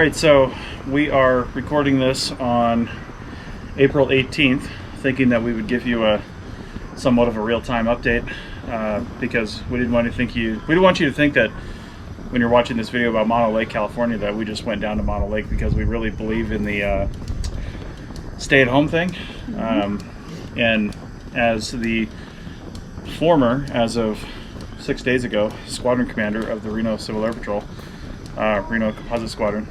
right, so we are recording this on April 18th, thinking that we would give you a somewhat of a real-time update because we didn't want you to think that when you're watching this video about Mono Lake, California, that we just went down to Mono Lake because we really believe in the stay-at-home thing. And as the former, as of 6 days ago, squadron commander of the Reno Civil Air Patrol, Reno Composite Squadron,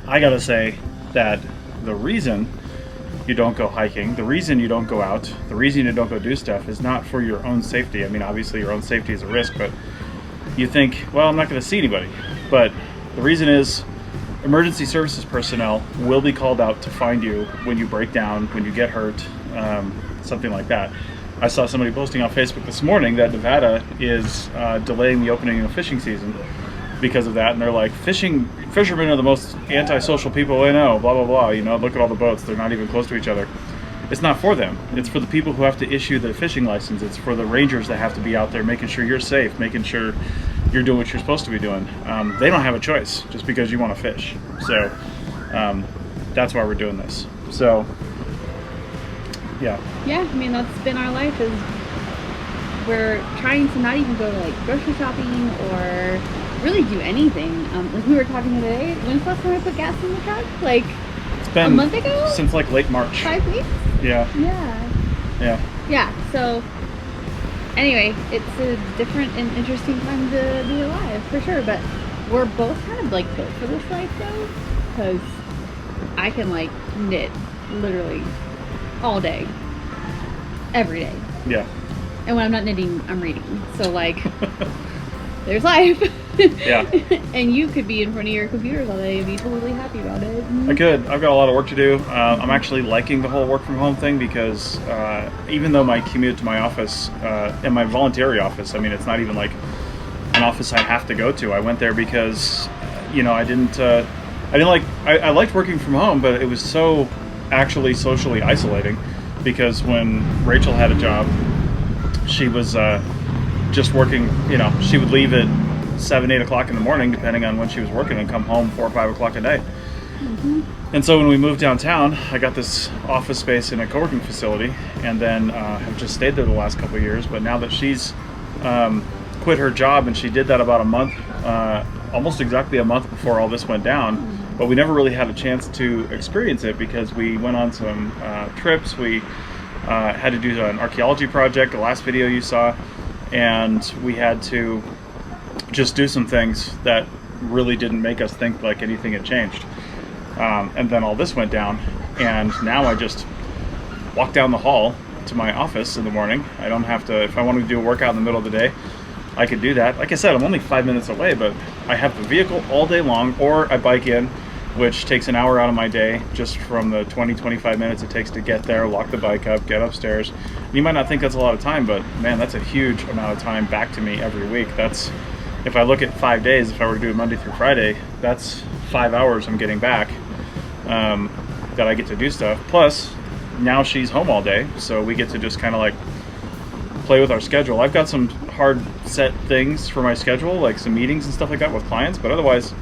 I gotta say that the reason you don't go hiking, the reason you don't go out, the reason you don't go do stuff is not for your own safety. I mean, obviously your own safety is a risk, but you think, well, I'm not going to see anybody. But the reason is emergency services personnel will be called out to find you when you break down, when you get hurt, something like that. I saw somebody posting on Facebook this morning that Nevada is delaying the opening of fishing season because of that, and they're like, fishermen are the most antisocial people I know, blah blah blah, you know, look at all the boats, they're not even close to each other. It's not for them, it's for the people who have to issue the fishing license, it's for the rangers that have to be out there making sure you're safe, making sure you're doing what you're supposed to be doing. They don't have a choice just because you want to fish. So that's why we're doing this. So yeah, I mean, that's been our life, is we're trying to not even go to like grocery shopping or really do anything. Like we were talking today, when's the last time I put gas in the truck? Like it's been a month ago? Since like late March. 5 weeks? Yeah, so anyway, it's a different and interesting time to be alive, for sure, but we're both kind of like built for this life though, because I can like knit literally all day, every day. Yeah. And when I'm not knitting, I'm reading. So like, there's life. Yeah. And you could be in front of your computers all day and be totally happy about it. I could. I've got a lot of work to do. I'm actually liking the whole work from home thing because even though my commute to my office and my voluntary office, I mean, it's not even like an office I have to go to. I went there because, you know, I liked working from home, but it was so actually socially isolating because when Rachel had a job, she was just working, you know, she would leave at 7, 8 o'clock in the morning, depending on when she was working, and come home 4 or 5 o'clock a day. And so when we moved downtown, I got this office space in a co-working facility, and then have just stayed there the last couple of years. But now that she's quit her job, and she did that about a month, almost exactly a month before all this went down, but we never really had a chance to experience it because we went on some trips. We had to do an archaeology project, the last video you saw, and we had to just do some things that really didn't make us think like anything had changed. And then all this went down, and now I just walk down the hall to my office in the morning. I don't have to, if I want to do a workout in the middle of the day, I could do that. Like I said, I'm only 5 minutes away, but I have the vehicle all day long, or I bike in, which takes an hour out of my day just from the 20-25 minutes it takes to get there, lock the bike up, get upstairs. You might not think that's a lot of time, but man, that's a huge amount of time back to me every week. That's, if I look at 5 days, if I were to do it Monday through Friday, that's 5 hours I'm getting back that I get to do stuff. Plus, now she's home all day, so we get to just kind of like play with our schedule. I've got some hard set things for my schedule, like some meetings and stuff like that with clients, but otherwise,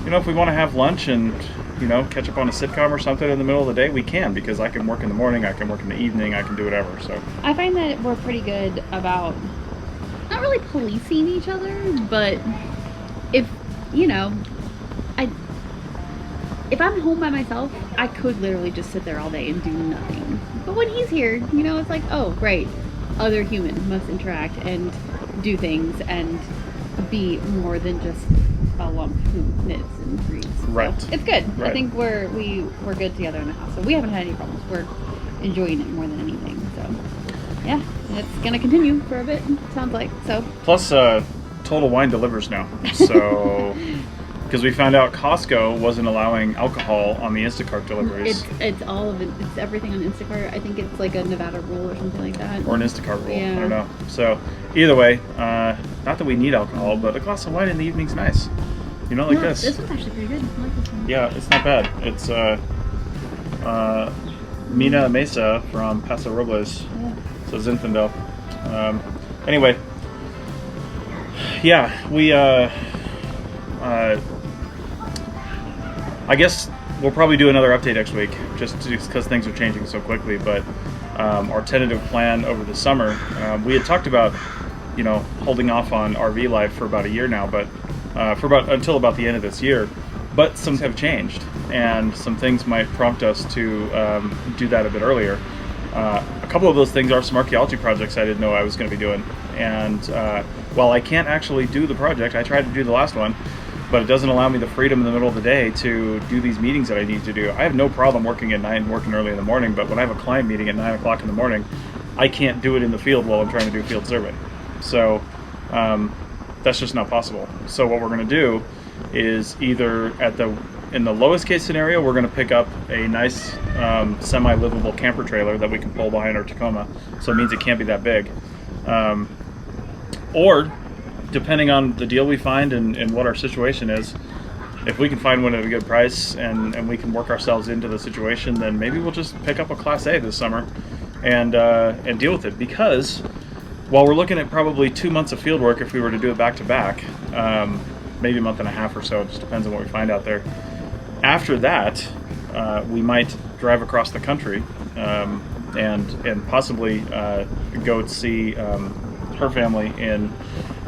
you know, if we want to have lunch and, you know, catch up on a sitcom or something in the middle of the day, we can, because I can work in the morning, I can work in the evening, I can do whatever. So I find that we're pretty good about not really policing each other, but if, you know, if I'm home by myself, I could literally just sit there all day and do nothing. But when he's here, you know, it's like, oh, great, other humans must interact and do things and be more than just a lump who knits and reads. Right. So it's good. Right. I think we're good together in the house, so we haven't had any problems. We're enjoying it more than anything. So yeah, and it's gonna continue for a bit. Sounds like so. Plus, Total Wine delivers now. So because we found out Costco wasn't allowing alcohol on the Instacart deliveries. It's all of it. It's everything on Instacart. I think it's like a Nevada rule or something like that. Or an Instacart rule. Yeah. I don't know. So either way, not that we need alcohol, but a glass of wine in the evening's nice. You know, like no, this. This one's actually pretty good. I like this one. Yeah, it's not bad. It's Mina Mesa from Paso Robles. Yeah. So Zinfandel. Anyway, yeah, we I guess we'll probably do another update next week, just because things are changing so quickly. But our tentative plan over the summer, we had talked about, holding off on RV life for about a year now, but until about the end of this year. But some have changed, and some things might prompt us to do that a bit earlier. A couple of those things are some archaeology projects I didn't know I was going to be doing. And while I can't actually do the project, I tried to do the last one, but it doesn't allow me the freedom in the middle of the day to do these meetings that I need to do. I have no problem working at night and working early in the morning, but when I have a client meeting at 9 o'clock in the morning, I can't do it in the field while I'm trying to do field survey. So that's just not possible. So what we're going to do is either in the lowest case scenario, we're going to pick up a nice semi-livable camper trailer that we can pull behind our Tacoma. So it means it can't be that big. Or, depending on the deal we find and what our situation is, if we can find one at a good price and we can work ourselves into the situation, then maybe we'll just pick up a Class A this summer and deal with it. Because while we're looking at probably 2 months of field work if we were to do it back to back, maybe a month and a half or so, it just depends on what we find out there. After that, we might drive across the country and possibly go to see her family in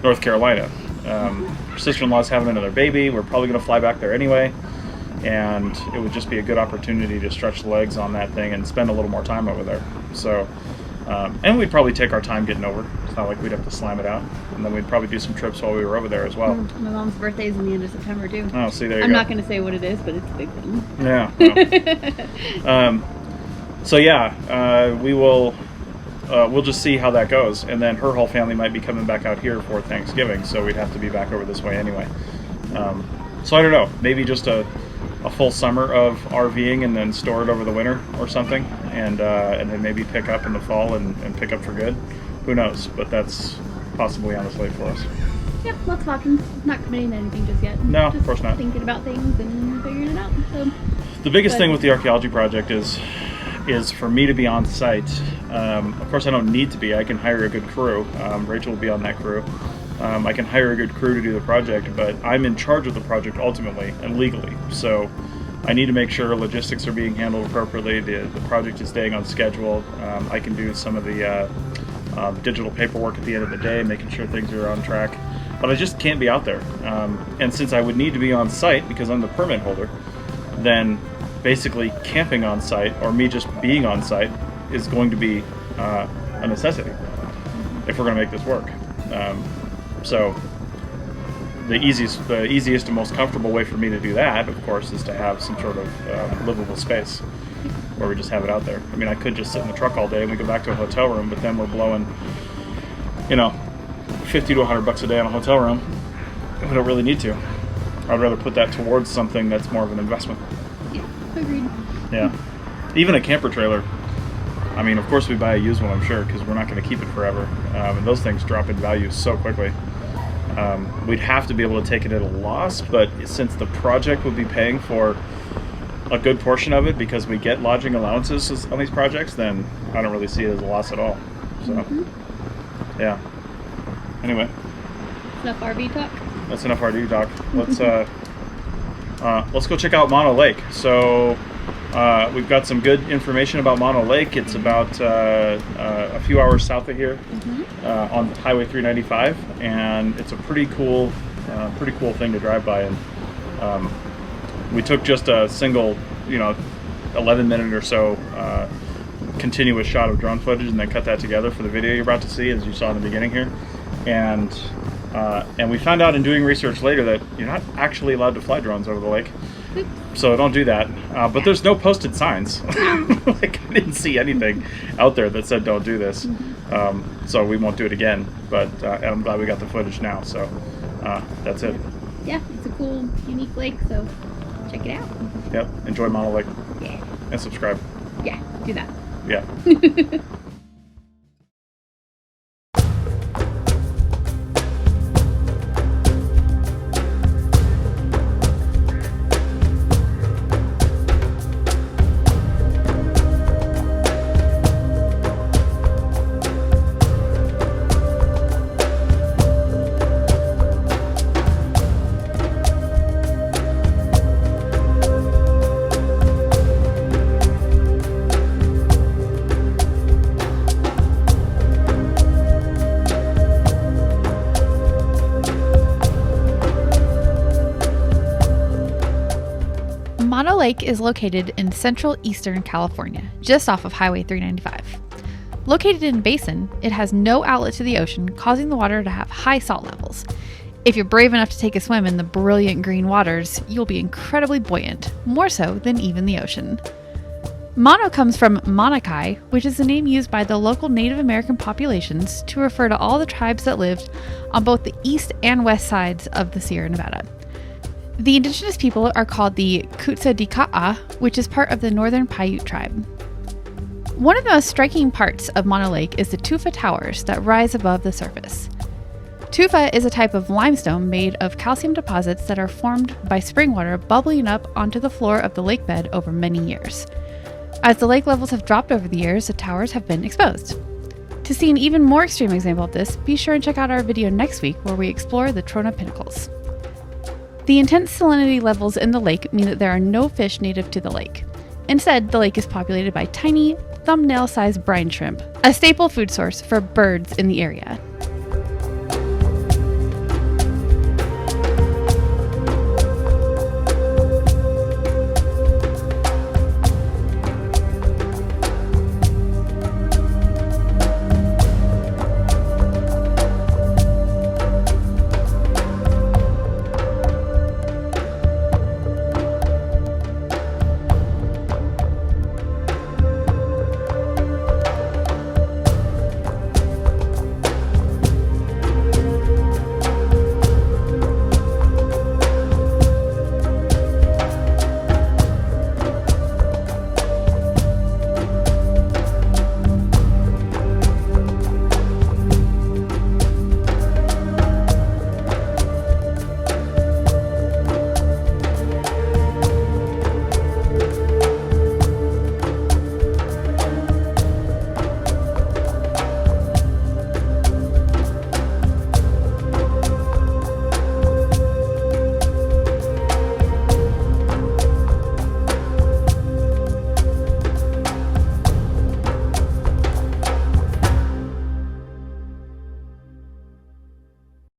North Carolina. Her sister-in-law's having another baby. We're probably going to fly back there anyway, and it would just be a good opportunity to stretch the legs on that thing and spend a little more time over there. So, and we'd probably take our time getting over. It's not like we'd have to slam it out. And then we'd probably do some trips while we were over there as well. My mom's birthday is in the end of September too. Oh, see, there you go. I'm not going to say what it is, but it's a big thing. Yeah. Well. So yeah, we will. We'll just see how that goes, and then her whole family might be coming back out here for Thanksgiving, so we'd have to be back over this way anyway. So I don't know, maybe just a full summer of RVing and then store it over the winter or something, and then maybe pick up in the fall and pick up for good. Who knows? But that's possibly on the slate for us. Yeah, lots of options. Not committing to anything just yet. No, just of course not. Thinking about things and figuring it out. So, the biggest thing with the archaeology project is for me to be on site. Of course, I don't need to be. I can hire a good crew. Rachel will be on that crew. I can hire a good crew to do the project, but I'm in charge of the project ultimately and legally. So I need to make sure logistics are being handled appropriately. The project is staying on schedule. I can do some of the digital paperwork at the end of the day, making sure things are on track. But I just can't be out there. And since I would need to be on site because I'm the permit holder, then basically camping on site or me just being on site is going to be a necessity if we're going to make this work. So the easiest and most comfortable way for me to do that, of course, is to have some sort of livable space where we just have it out there. I mean, I could just sit in the truck all day and we go back to a hotel room, but then we're blowing, $50 to $100 a day on a hotel room. We don't really need to. I'd rather put that towards something that's more of an investment. yeah, agreed. Yeah. Even a camper trailer. I mean, of course we buy a used one, I'm sure, because we're not going to keep it forever. And those things drop in value so quickly. We'd have to be able to take it at a loss, but since the project would be paying for a good portion of it because we get lodging allowances on these projects, then I don't really see it as a loss at all. So, yeah. Anyway. Enough RV talk? That's enough RV talk. Let's go check out Mono Lake. So we've got some good information about Mono Lake. It's about a few hours south of here on Highway 395, and it's a pretty cool thing to drive by. And we took just a single, 11-minute or so continuous shot of drone footage, and then cut that together for the video you're about to see, as you saw in the beginning here. And we found out in doing research later that you're not actually allowed to fly drones over the lake. So don't do that. But there's no posted signs. Like, I didn't see anything out there that said don't do this. So we won't do it again. But and I'm glad we got the footage now. So that's it. Yeah, it's a cool, unique lake, so check it out. Yep. Enjoy Mono Lake. Yeah. And subscribe. Yeah, do that. Yeah. Lake is located in central eastern California, just off of Highway 395. Located in a basin, it has no outlet to the ocean, causing the water to have high salt levels. If you're brave enough to take a swim in the brilliant green waters, you'll be incredibly buoyant, more so than even the ocean. Mono comes from Monokai, which is the name used by the local Native American populations to refer to all the tribes that lived on both the east and west sides of the Sierra Nevada. The indigenous people are called the Kutsadika'a, which is part of the Northern Paiute tribe. One of the most striking parts of Mono Lake is the tufa towers that rise above the surface. Tufa is a type of limestone made of calcium deposits that are formed by spring water bubbling up onto the floor of the lake bed over many years. As the lake levels have dropped over the years, the towers have been exposed. To see an even more extreme example of this, be sure and check out our video next week where we explore the Trona Pinnacles. The intense salinity levels in the lake mean that there are no fish native to the lake. Instead, the lake is populated by tiny, thumbnail-sized brine shrimp, a staple food source for birds in the area.